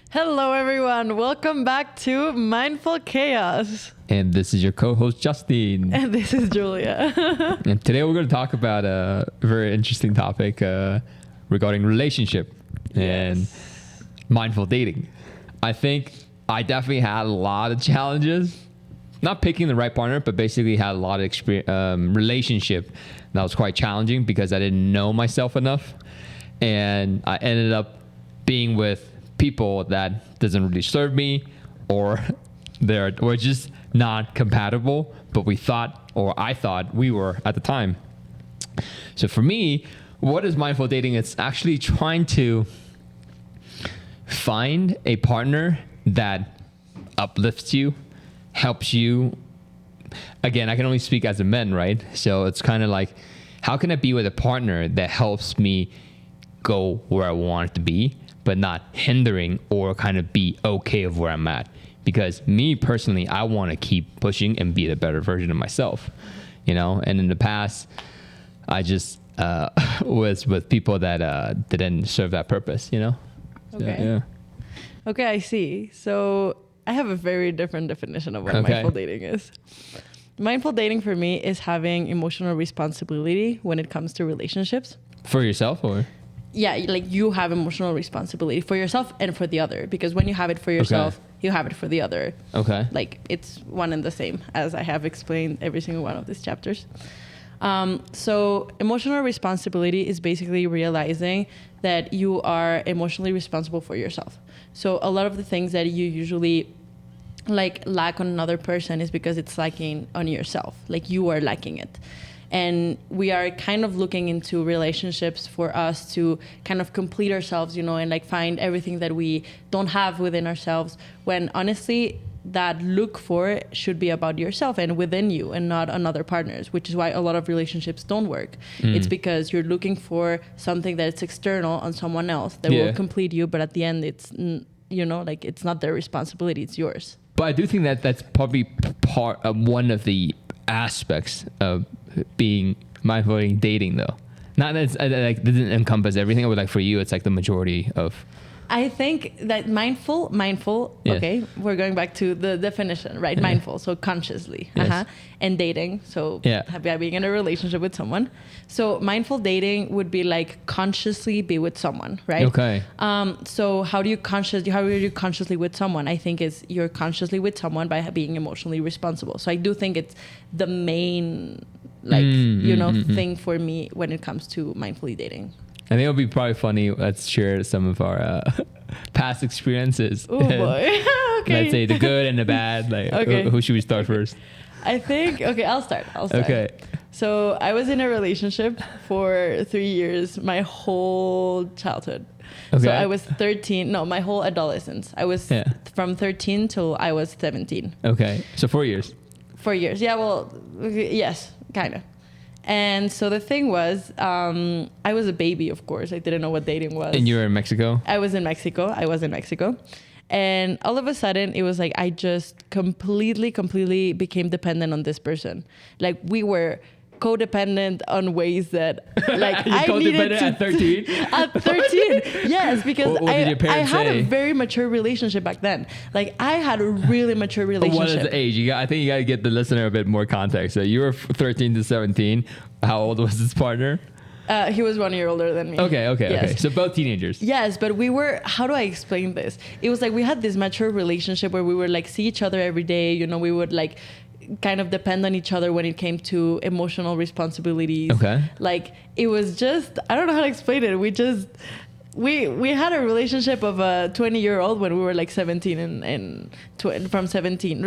Hello, everyone. Welcome back to Mindful Chaos. And this is your co-host, Justin. And this is Julia. And today we're going to talk about a very interesting topic regarding relationship and mindful dating. I think I definitely had a lot of challenges. Not picking the right partner, but basically had a lot of experience, relationship that was quite challenging because I didn't know myself enough. And I ended up being with people that doesn't really serve me, or we're just not compatible, but I thought we were at the time. So for me, what is mindful dating? It's actually trying to find a partner that uplifts you, helps you. Again, I can only speak as a man, right? So it's kind of like, how can I be with a partner that helps me go where I want to be, but not hindering or kind of be okay of where I'm at? Because me personally, I want to keep pushing and be the better version of myself, And in the past, I just was with people that didn't serve that purpose, Okay. So, yeah. Okay, I see. So I have a very different definition of what mindful dating is. Mindful dating for me is having emotional responsibility when it comes to relationships. For yourself, or? Yeah, like you have emotional responsibility for yourself and for the other, because when you have it for yourself, you have it for the other. Okay. Like it's one and the same, as I have explained every single one of these chapters. So emotional responsibility is basically realizing that you are emotionally responsible for yourself. So a lot of the things that you usually lack on another person is because it's lacking on yourself. Like you are lacking it. And we are kind of looking into relationships for us to kind of complete ourselves, and find everything that we don't have within ourselves, when honestly that look for should be about yourself and within you and not on other partners, which is why a lot of relationships don't work. It's because you're looking for something that's external on someone else that will complete you, but at the end it's, it's not their responsibility, it's yours. But I do think that that's probably part of one of the aspects of being mindful dating, though. Not that it's doesn't encompass everything, but for you, it's the majority of. I think that mindful, yes. Okay, we're going back to the definition, right? Yeah. Mindful, so consciously, yes. And dating, so being in a relationship with someone. So mindful dating would be consciously be with someone, right? Okay. So how are you consciously with someone? I think you're consciously with someone by being emotionally responsible. So I do think it's the main thing for me when it comes to mindfully dating. I think it'll be probably funny. Let's share some of our past experiences. Oh boy. Okay. Let's say the good and the bad. Who should we start first? I think, I'll start. Okay. So I was in a relationship for 3 years, my whole childhood. Okay. So I was 13. No, my whole adolescence. I was from 13 till I was 17. Okay. So 4 years. 4 years. Yeah, well, yes, kind of. And so the thing was, I was a baby, of course. I didn't know what dating was. And you were in Mexico? I was in Mexico. And all of a sudden, it was I just completely became dependent on this person. We were codependent on ways that I needed to. At 13? At 13, yes, because what did your parents I had say? a very mature relationship back then. I had a really mature relationship. What is the age? I think you got to get the listener a bit more context. So you were 13 to 17. How old was this partner? He was 1 year older than me. Okay. So both teenagers. Yes, but we were, how do I explain this? It was we had this mature relationship where we would see each other every day. We would kind of depend on each other when it came to emotional responsibilities. Okay. It was just, I don't know how to explain it. We had a relationship of a 20-year-old when we were 17 and from 13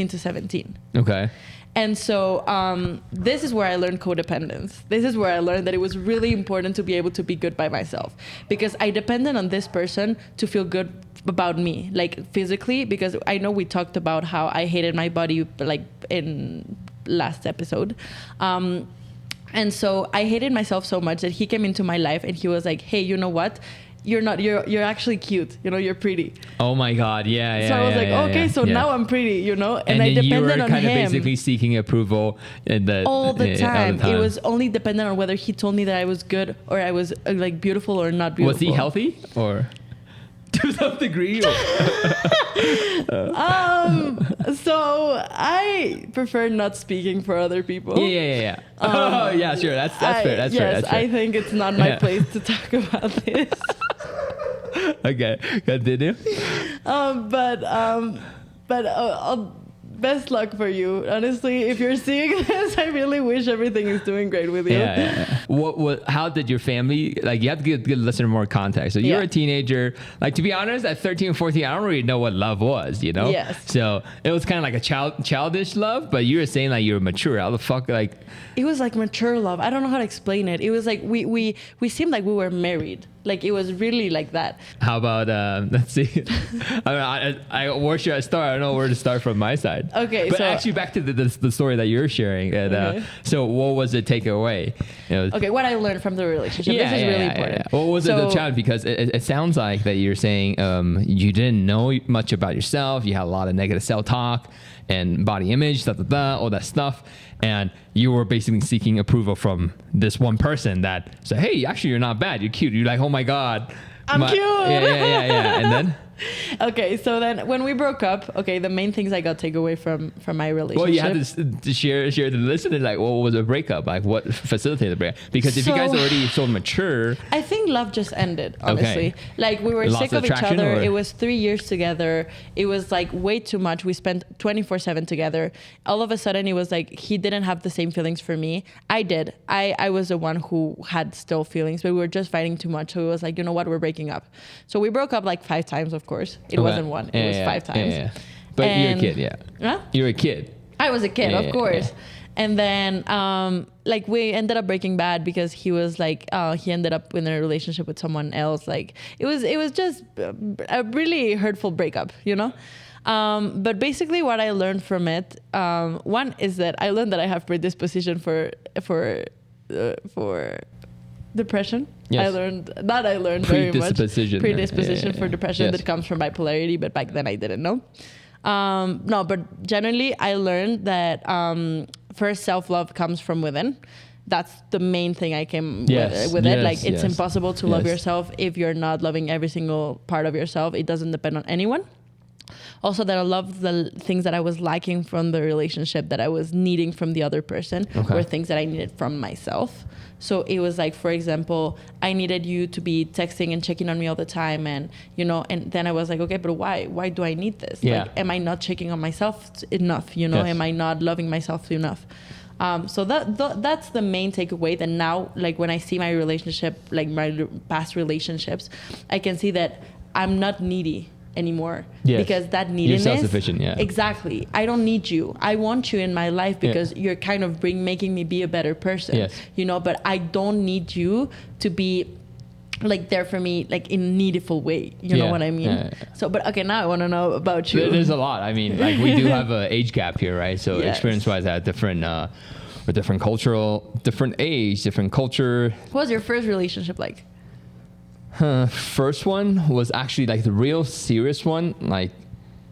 to 17. Okay. And so this is where I learned codependence. This is where I learned that it was really important to be able to be good by myself, because I depended on this person to feel good about me, physically, because I know we talked about how I hated my body in last episode. And so I hated myself so much that he came into my life and he was like, hey, you know what? You're actually cute, you're pretty. Oh my God, yeah. So I was now I'm pretty, and I depended you were on kind him. of basically seeking approval all the time. It was only dependent on whether he told me that I was good or I was beautiful or not beautiful. Was he healthy or? To some degree. So I prefer not speaking for other people. Yeah. Oh, yeah, sure. That's fair. That's fair. Yes, That's fair. I think it's not my place to talk about this. Okay, continue. Best luck for you. Honestly, if you're seeing this, I really wish everything is doing great with you. Yeah. What? How did your family, like, you have to give the listener more context. So you're a teenager. Like, to be honest, at 13 or 14, I don't really know what love was, you know? Yes. So it was kind of like a childish love, but you were saying like you were mature. How the fuck, like? It was like mature love. I don't know how to explain it. It was like we seemed like we were married. Like, it was really like that. How about, let's see. Where should I start? I don't know where to start from my side. Okay, but so actually back to the story that you're sharing. And, okay. So what was the takeaway? Okay, what I learned from the relationship. This is really important. Yeah. What was the challenge? Because it sounds like that you're saying you didn't know much about yourself. You had a lot of negative self-talk and body image, all that stuff. And you were basically seeking approval from this one person that said, hey, actually, you're not bad. You're cute. You're like, oh my God. I'm cute. Yeah. And then? Okay, so then when we broke up, the main things I got take away from my relationship. Well, you had to share the listener, like, what was a breakup? Like, what facilitated the breakup? Because if you guys already so mature. I think love just ended, honestly. Okay. Like, we were sick of each other. Or? It was 3 years together. It was like way too much. We spent 24/7 together. All of a sudden, it was like he didn't have the same feelings for me. I did. I was the one who had still feelings, but we were just fighting too much. So it was like, you know what, we're breaking up. So we broke up like 5 times, of course. It wasn't one. It was 5 times. Yeah. But you're a kid, yeah. Huh? You're a kid. I was a kid, of course. Yeah. And then, like, we ended up breaking bad because he was like, he ended up in a relationship with someone else. Like, it was just a really hurtful breakup, you know? But basically what I learned from it, one is that I learned that I have predisposition for depression. Yes. I learned very much predisposition for depression that comes from bipolarity, but back then I didn't know. No, but generally I learned that first self-love comes from within. That's the main thing I came with it. Like, it's impossible to love yourself if you're not loving every single part of yourself. It doesn't depend on anyone. Also, that I love the things that I was lacking from the relationship that I was needing from the other person were things that I needed from myself. So it was like, for example, I needed you to be texting and checking on me all the time. And, you know, and then I was like, okay, but why? Why do I need this? Yeah. Like, am I not checking on myself enough? You know, am I not loving myself enough? So that's the main takeaway. That now, like, when I see my relationship, like my past relationships, I can see that I'm not needy anymore, because that neediness, you're self-sufficient. Exactly. I don't need you. I want you in my life because you're kind of making me be a better person, you know, but I don't need you to be like there for me, like in a needful way, you know what I mean? So, but okay, now I want to know about you. There's a lot. I mean, like, we do have an age gap here, right? So experience-wise, at different cultural, different age, different culture. What was your first relationship like? First one was actually like the real serious one. Like,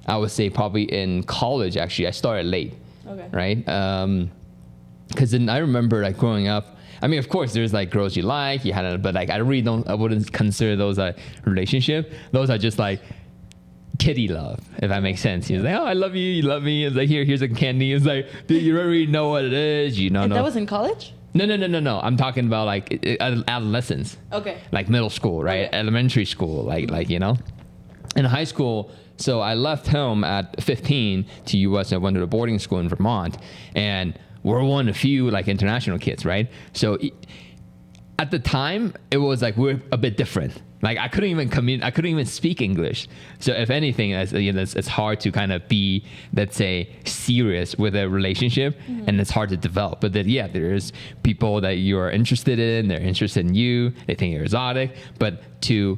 I would say probably in college. Actually, I started late. Okay. Right. Because then I remember, like, growing up. I mean, of course, there's like girls you like, but like I wouldn't consider those a relationship. Those are just like kiddie love, if that makes sense. He's like, oh, I love you, you love me. It's like, here's a candy. It's like, dude, you don't really know what it is. You know. And that was in college? No. I'm talking about like adolescence. Okay. Like middle school, right? Okay. Elementary school, like, you know. In high school, so I left home at 15 to US and went to a boarding school in Vermont, and we're one of the few like international kids, right? So at the time, it was like we're a bit different. Like, I couldn't even speak English. So if anything, it's hard to kind of be, let's say, serious with a relationship, and it's hard to develop. But then, there's people that you are interested in, they're interested in you, they think you're exotic. But to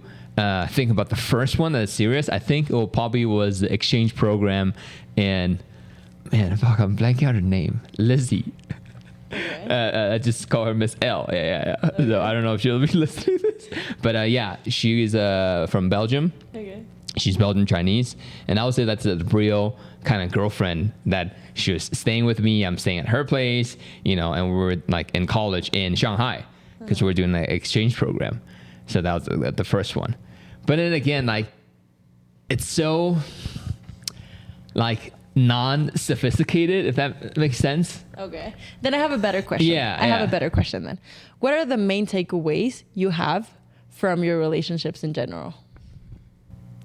think about the first one that's serious, I think it probably was the exchange program, and man, fuck, I'm blanking out her name, Lizzie. Okay. I just call her Miss L. Yeah. Okay. So I don't know if she'll be listening to this, but she's from Belgium. Okay. She's Belgian Chinese, and I would say that's a real kind of girlfriend that she was staying with me. I'm staying at her place, you know, and we were like in college in Shanghai because we were doing the exchange program. So that was the first one. But then again, like, it's so like non-sophisticated, if that makes sense. Okay. Then I have a better question. Yeah, I have a better question then. What are the main takeaways you have from your relationships in general?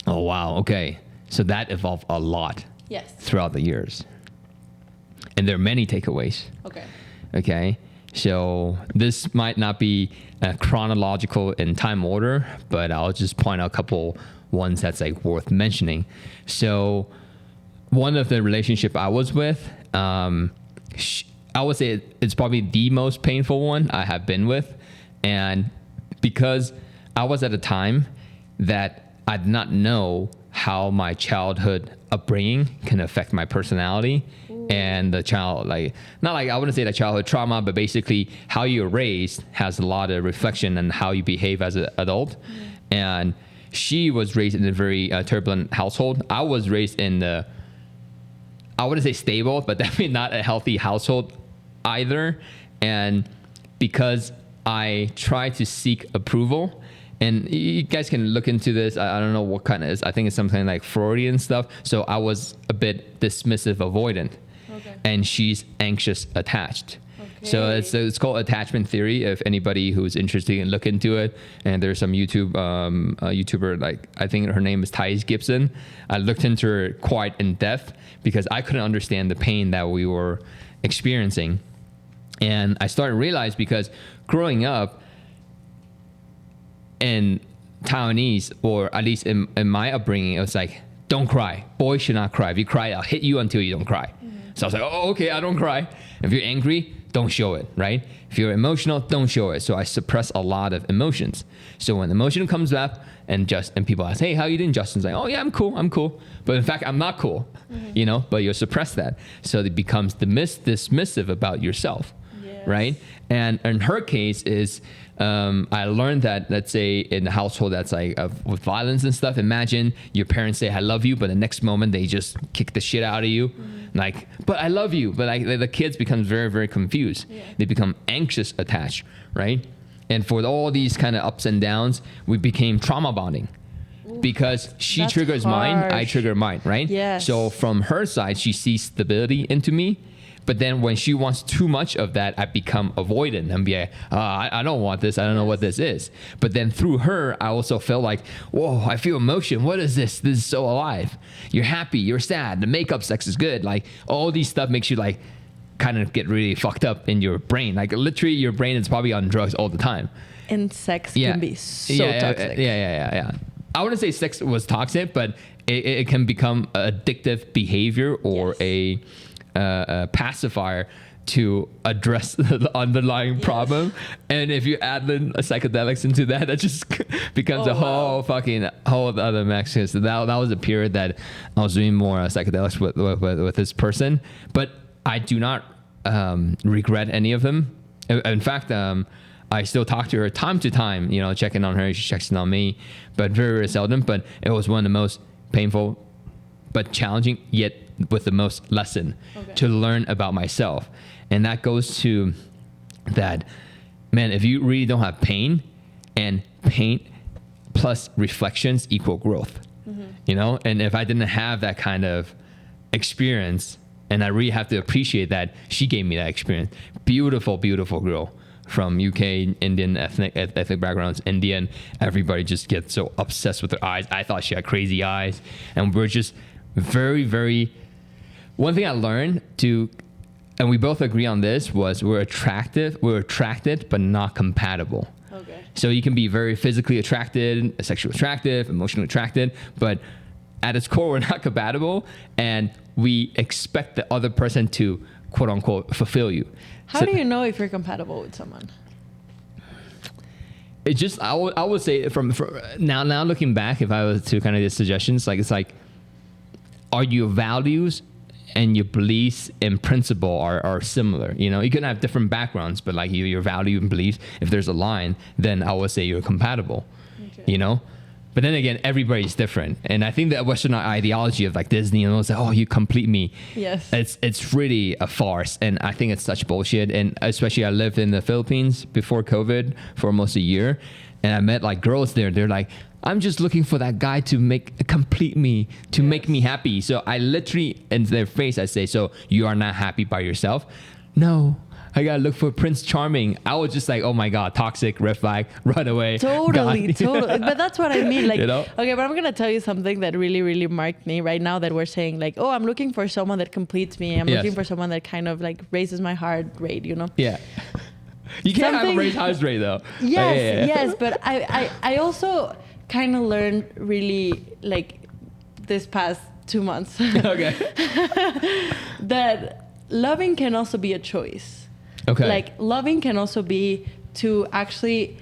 Oh, wow. Okay. So that evolved a lot Yes. throughout the years. And there are many takeaways. Okay. Okay. So this might not be chronological in time order, but I'll just point out a couple ones that's like worth mentioning. So one of the relationship I was with, I would say it's probably the most painful one I have been with. And because I was at a time that I did not know how my childhood upbringing can affect my personality. Ooh. And the child, like, not like, I wouldn't say that childhood trauma, but basically how you're raised has a lot of reflection on how you behave as an adult. And she was raised in a very turbulent household. I was raised in the, I wouldn't say stable, but definitely not a healthy household either. And because I tried to seek approval, and you guys can look into this. I don't know what kind of is. I think it's something like Freudian stuff. So I was a bit dismissive, avoidant. Okay. And she's anxious attached. Okay. So it's called attachment theory. If anybody who's interested in look into it, and there's some YouTuber, like I think her name is Thais Gibson. I looked into her quite in depth because I couldn't understand the pain that we were experiencing. And I started to realize, because growing up in Taiwanese, or at least in my upbringing, it was like, don't cry. Boys should not cry. If you cry, I'll hit you until you don't cry. Mm-hmm. So I was like, oh, okay, I don't cry. If you're angry, don't show it, right? If you're emotional, don't show it. So I suppress a lot of emotions. So when emotion comes up and people ask, hey, how you doing, Justin's like, oh yeah, I'm cool. But in fact, I'm not cool, but you suppress that. So it becomes dismissive about yourself, right? And in her case is, I learned that, let's say in a household that's like with violence and stuff, imagine your parents say, I love you, but the next moment they just kick the shit out of you. Like, but I love you. But like the kids become very, very confused. Yeah. They become anxious attached, right? And for all these kind of ups and downs, we became trauma bonding. Ooh, because she triggers mine, I trigger mine, right? Yes. So from her side, she sees stability into me. But then when she wants too much of that, I become avoidant and be like, I don't want this. I don't know what this is. But then through her, I also felt like, whoa, I feel emotion. What is this? This is so alive. You're happy. You're sad. The makeup sex is good. Like all these stuff makes you like kind of get really fucked up in your brain. Like literally your brain is probably on drugs all the time. And sex can be so toxic. Yeah. I wouldn't say sex was toxic, but it can become addictive behavior or a pacifier to address the underlying problem. And if you add the psychedelics into that, that just becomes a whole other mess. So that was a period that I was doing more psychedelics with this person, but I do not regret any of them. In fact, I still talk to her time to time, checking on her. She checks in on me, but very, very seldom. But it was one of the most painful but challenging, yet with the most lesson to learn about myself. And that goes to that, man, if you really don't have pain, and pain plus reflections equal growth, and if I didn't have that kind of experience, and I really have to appreciate that she gave me that experience. Beautiful, beautiful girl from UK, Indian ethnic backgrounds, Indian. Everybody just gets so obsessed with her eyes. I thought she had crazy eyes, and we're just very, very. One thing I learned and we both agree on this, was we're attracted, but not compatible. Okay. So you can be very physically attracted, sexually attractive, emotionally attracted, but at its core, we're not compatible, and we expect the other person to, quote unquote, fulfill you. How do you know if you're compatible with someone? It just, I would say from now looking back, if I was to kind of give suggestions, it's like, are your values and your beliefs and principle are similar? You can have different backgrounds, but like your value and beliefs, if there's a line, then I would say you're compatible. Okay. But then again, everybody's different. And I think that Western ideology of like Disney and all that, oh, you complete me. Yes. It's really a farce. And I think it's such bullshit. And especially I lived in the Philippines before COVID for almost a year. And I met like girls there. They're like, I'm just looking for that guy to complete me, to make me happy. So I literally, in their face, I say, so you are not happy by yourself? No. I gotta look for Prince Charming. I was just like, oh my God, toxic, red flag, run away. Totally. God. But that's what I mean. Like, You know? okay, but I'm gonna tell you something that really, really marked me right now, that we're saying like, oh, I'm looking for someone that completes me. I'm looking for someone that kind of like raises my heart rate, you know? Yeah. You can't have a raised heart rate though. Yes. But I also kind of learned really like this past 2 months Okay. that loving can also be a choice. Okay. Like loving can also be to actually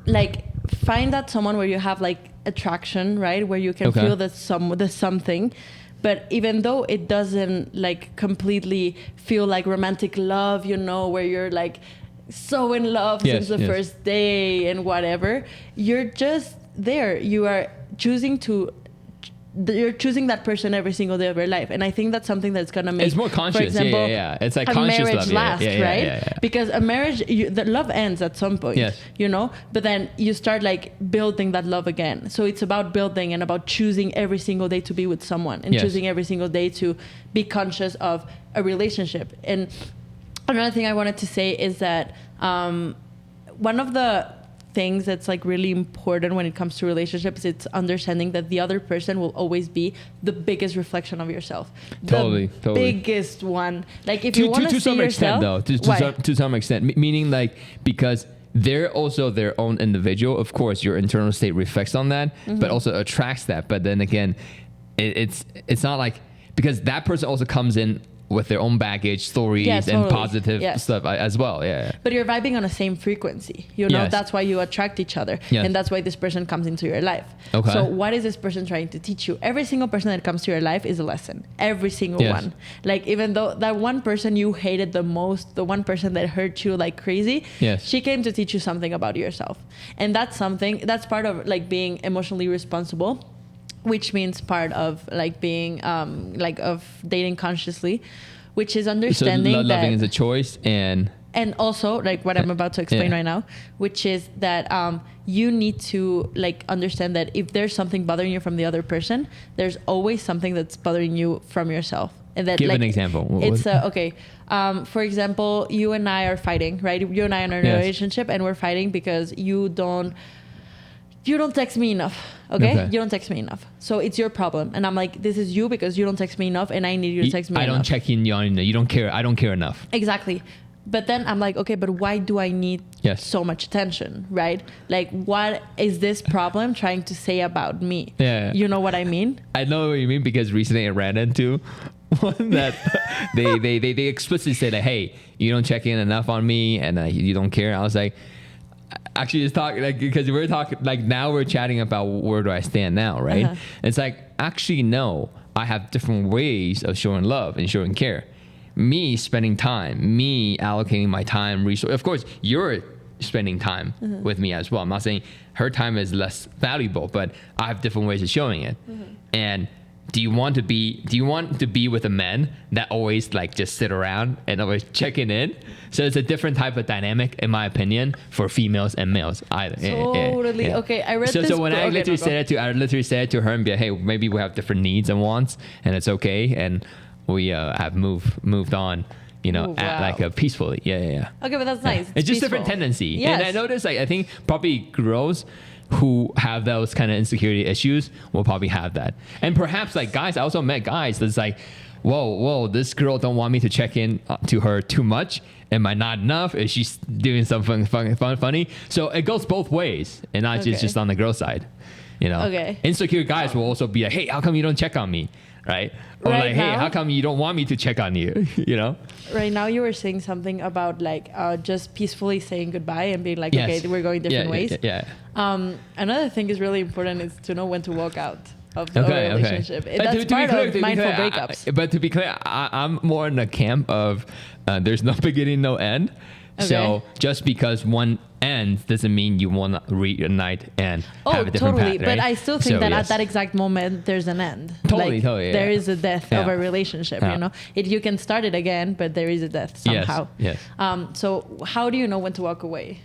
like find that someone where you have like attraction, right? Where you can feel that there's something, but even though it doesn't like completely feel like romantic love, you know, where you're like so in love since the first day and whatever, you're just there. You're choosing that person every single day of your life, and I think that's something that's gonna make, it's more conscious. for example, It's like a conscious marriage love. last, right? Yeah. Because a marriage, the love ends at some point. Yes. You know, but then you start like building that love again. So it's about building and about choosing every single day to be with someone, and choosing every single day to be conscious of a relationship. And another thing I wanted to say is that one of the things that's like really important when it comes to relationships, it's understanding that the other person will always be the biggest reflection of yourself. Totally. Biggest one. Like if you want to see some extent yourself, though, to some extent, meaning like, because they're also their own individual. Of course, your internal state reflects on that, but also attracts that. But then again, it's not like, because that person also comes in with their own baggage, stories, and positive stuff as well. Yeah. But you're vibing on the same frequency. You know, that's why you attract each other. Yes. And that's why this person comes into your life. Okay. So what is this person trying to teach you? Every single person that comes to your life is a lesson. Every single one. Like, even though that one person you hated the most, the one person that hurt you like crazy, she came to teach you something about yourself. And that's part of like being emotionally responsible, which means part of like being of dating consciously, which is understanding that loving is a choice, and also like what I'm about to explain right now, which is that you need to like understand that if there's something bothering you from the other person, there's always something that's bothering you from yourself. And that, give like, an example. It's okay. For example, you and I are fighting, right? You and I are in a relationship, and we're fighting because you don't text me enough. Okay? You don't text me enough. So it's your problem. And I'm like, this is you because you don't text me enough, and I need you to text me enough. I don't check in on you. You don't care. I don't care enough. Exactly. But then I'm like, okay, but why do I need so much attention, right? Like, what is this problem trying to say about me? Yeah. You know what I mean? I know what you mean, because recently I ran into one that they explicitly said that, hey, you don't check in enough on me, and you don't care. I was like, actually, just talk, like, because we're talking, like, now we're chatting about where do I stand now, right? It's like, actually, no, I have different ways of showing love and showing care. Me spending time, me allocating my time, resource. Of course, you're spending time with me as well. I'm not saying her time is less valuable, but I have different ways of showing it. And do you want to be with a man that always like just sit around and always checking in? So it's a different type of dynamic, in my opinion, for females and males either. Totally. Okay, I read this. So when I literally said it to her and be like, hey, maybe we have different needs and wants, and it's okay, and we have moved on, you know, peacefully. Yeah. Okay, but that's nice. It's just different tendency. Yes. And I noticed, like, I think probably girls who have those kind of insecurity issues will probably have that. And perhaps like guys, I also met guys that's like, whoa, this girl don't want me to check in to her too much. Am I not enough? Is she doing something funny? So it goes both ways, and not just on the girl side. You know, insecure guys will also be like, hey, how come you don't check on me? Right? Or like, hey, how come you don't want me to check on you? You know? Right now you were saying something about like just peacefully saying goodbye and being like, okay, we're going different ways. Yeah. Another thing is really important is to know when to walk out of the relationship. That's part of mindful breakups. But to be clear, I'm more in the camp of there's no beginning, no end. Okay. So just because one ends doesn't mean you want to reunite and have a different path, right? But I still think that at that exact moment there's an end. Totally. There is a death of a relationship. You know, you can start it again, but there is a death somehow. Yes. So how do you know when to walk away?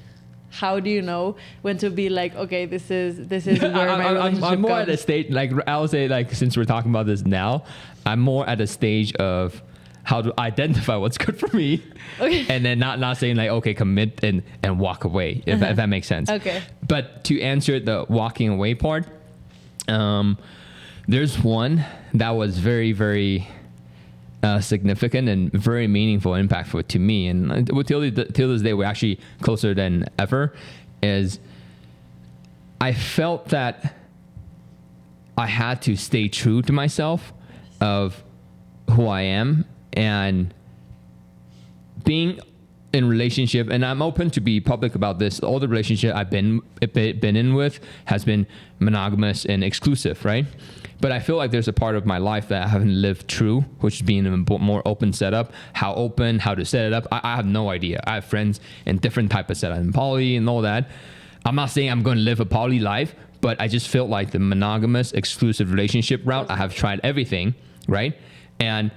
how do you know when to be like, okay, this is where my relationship I'm more comes. at a stage, like I'll say, like since we're talking about this now, I'm more at a stage of how to identify what's good for me, Okay. and then not saying like, okay, commit and walk away, if that makes sense. Okay. But to answer the walking away part, there's one that was very, very significant and very meaningful, impactful to me, and till this day we're actually closer than ever. Is I felt that I had to stay true to myself of who I am, and being in relationship, and I'm open to be public about this. All the relationship I've been in with has been monogamous and exclusive, right? But I feel like there's a part of my life that I haven't lived true, which is being in a more open setup. How open, how to set it up, I have no idea. I have friends in different type of setup, in poly and all that. I'm not saying I'm going to live a poly life, but I just felt like the monogamous exclusive relationship route, I have tried everything, right? And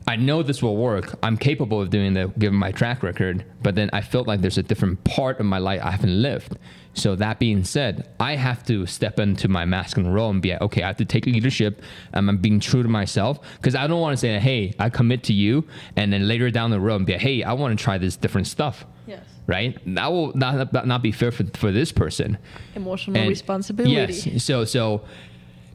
I know this will work. I'm capable of doing that given my track record, but then I felt like there's a different part of my life I haven't lived. So that being said, I have to step into my masculine role and be like, okay, I have to take leadership. I'm being true to myself, because I don't want to say, hey, I commit to you, and then later down the road be like, hey, I want to try this different stuff. Yes. Right? That will not be fair for this person. Emotional responsibility. Yes. So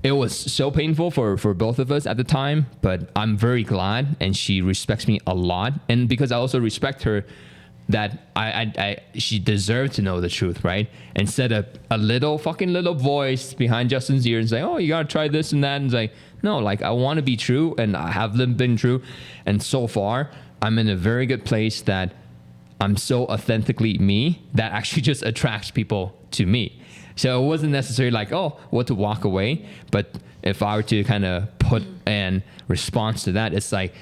it was so painful for both of us at the time, but I'm very glad, and she respects me a lot. And because I also respect her, that she deserved to know the truth, right? Instead of a little voice behind Justin's ear and say, oh, you gotta try this and that, and it's like, no, like I want to be true, and I have been true, and so far I'm in a very good place that I'm so authentically me that actually just attracts people to me. So it wasn't necessarily like, oh, what to walk away. But if I were to kind of put an response to that, it's like,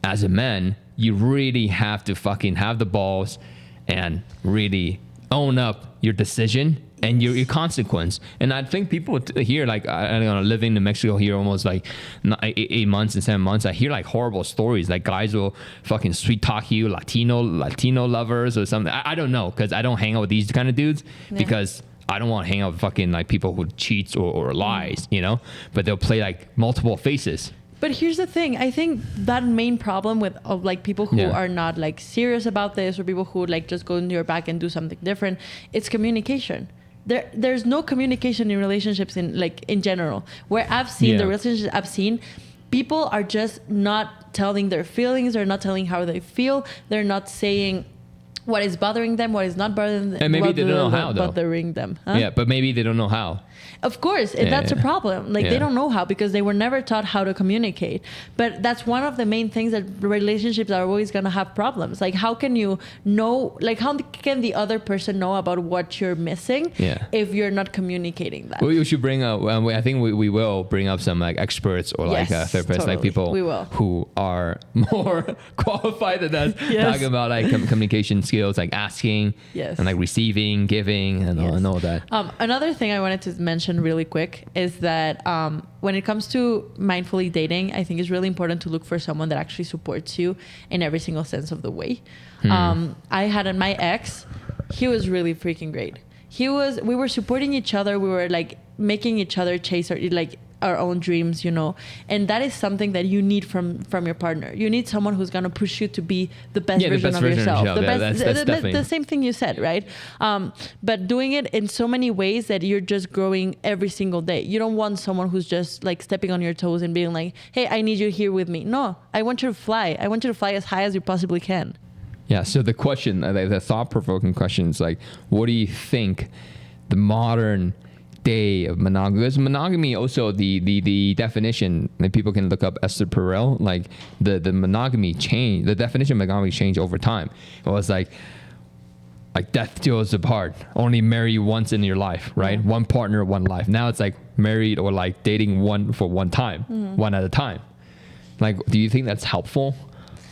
as a man, you really have to fucking have the balls and really own up your decision and your consequence. And I think people here, like, I don't know, living in Mexico here almost like 8 months and 7 months, I hear like horrible stories. Like guys will fucking sweet talk you, Latino lovers or something. I don't know, because I don't hang out with these kind of dudes, because I don't want to hang out with fucking like people who cheats or lies, you know, but they'll play like multiple faces. But here's the thing. I think that main problem of like people who are not like serious about this, or people who like just go into your back and do something different, it's communication. There's no communication in relationships in general. Where I've seen the relationships I've seen, people are just not telling their feelings. They're not telling how they feel. They're not saying what is bothering them, what is not bothering them. And maybe they don't know how, though. Bothering them. Huh? Yeah, but maybe they don't know how. Of course, that's a problem. Like they don't know how, because they were never taught how to communicate. But that's one of the main things that relationships are always going to have problems. Like how can you know, like how can the other person know about what you're missing if you're not communicating that? We should bring up, I think we will bring up some like experts or like therapists, totally. Like people who are more qualified than us, talking about like communication skills, like asking and like receiving, giving, and all that. Another thing I wanted to mention really quick is that when it comes to mindfully dating, I think it's really important to look for someone that actually supports you in every single sense of the way. I had my ex, he was really freaking great. We were supporting each other. We were like making each other chase our own dreams, you know, and that is something that you need from your partner. You need someone who's going to push you to be the best version of yourself. The same thing you said, right? But doing it in so many ways that you're just growing every single day. You don't want someone who's just like stepping on your toes and being like, hey, I need you here with me. No, I want you to fly. I want you to fly as high as you possibly can. Yeah. So the question, the thought-provoking question is like, what do you think the modern day of monogamy? Because monogamy, also the definition, like people can look up Esther Perel, like the monogamy change, the definition of monogamy changed over time. It was like death do us apart, only marry once in your life, right? One partner, one life. Now it's like married or like dating one for one time, one at a time. Like, do you think that's helpful,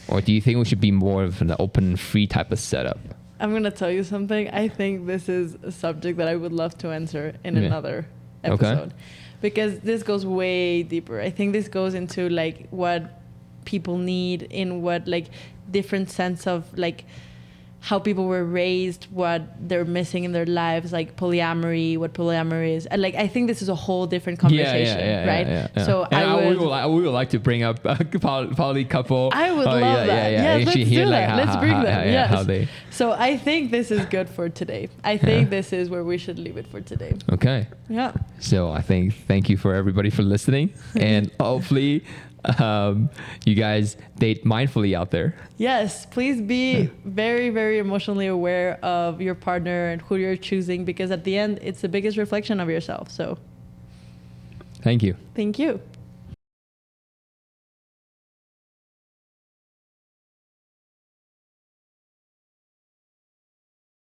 or do you think we should be more of an open and free type of setup? I'm going to tell you something. I think this is a subject that I would love to answer in another episode. Because this goes way deeper. I think this goes into like what people need in what like different sense of like how people were raised, what they're missing in their lives, like polyamory, what polyamory is. And like, I think this is a whole different conversation, right? So we would like to bring up a poly couple. I would love that. Yeah, let's do that. Let's bring them. Yes. How they. So I think this is good for today. I think this is where we should leave it for today. Okay. Yeah. So I think thank you for everybody for listening, and hopefully you guys date mindfully out there. Yes, please be very, very emotionally aware of your partner and who you're choosing, because at the end, it's the biggest reflection of yourself. So thank you. Thank you.